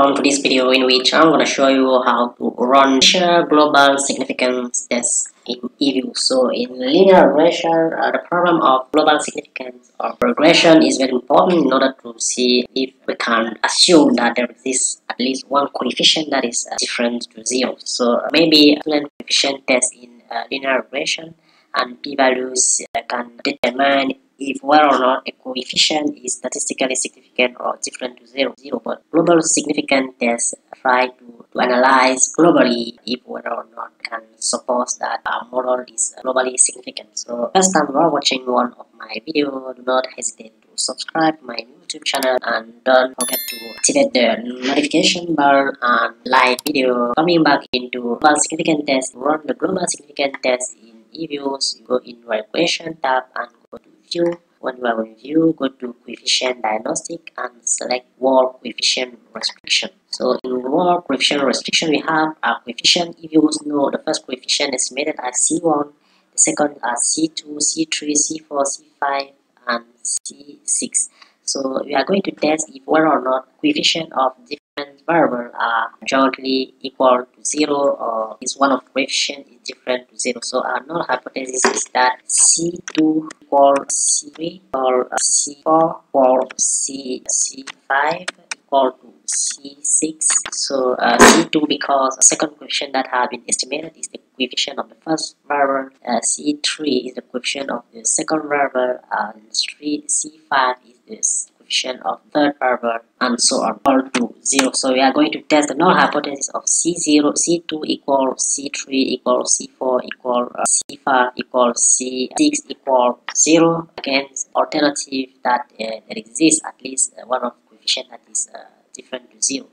welcome to this video in which I'm going to show you how to run global significance tests in Eviews. So in linear regression, the problem of global significance or regression is very important in order to see if we can assume that there exists at least one coefficient that is different to zero. So maybe a student coefficient test in linear regression and p-values can determine if whether or not a coefficient is statistically significant or different to zero. But global significant tests try to analyze globally if whether or not can suppose that our model is globally significant. So first time you are watching one of my videos, do not hesitate to subscribe to my YouTube channel and don't forget to activate the notification bell and like video. Coming back into global significant test, run the global significant test in Eviews. You go in Regression tab and go to View. When you are in View, go to Coefficient Diagnostic and select World Coefficient Restriction. So in World Coefficient Restriction, we have our coefficient. Eviews know the first coefficient estimated as C1, the second as C2, C3, C4, C5, and C6. So we are going to test if whether or not coefficient of different variables are jointly equal to zero, or is one of the coefficient is different to zero. So our null hypothesis is that C2 equal C3 equal C4 equal C5 equal to C6. So C2 because the second coefficient that have been estimated is the coefficient of the first variable, C3 is the coefficient of the second variable, and C5 is the coefficient of third variable, and so on, all to zero. So we are going to test the null hypothesis of C0, C2 equal C3 equal C4 equal C5 equal C6 equal 0 against alternative that there exists at least one of the coefficient that is different to 0.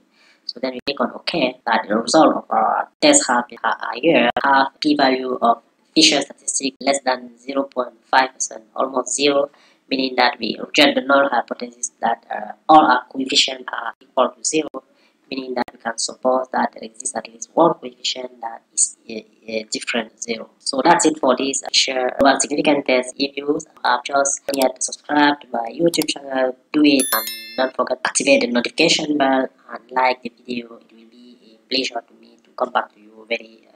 So then we click on OK. That the result of our test have here have p-value of Fisher statistic less than 0.5%, almost 0, meaning that we reject the null hypothesis that all our coefficients are equal to 0, meaning that we can suppose that there exists at least one coefficient that is different to 0. So that's it for this share global significant test. If you have just yet subscribed to my YouTube channel, do it, and don't forget to activate the notification bell and like the video. It will be a pleasure to me to come back to you very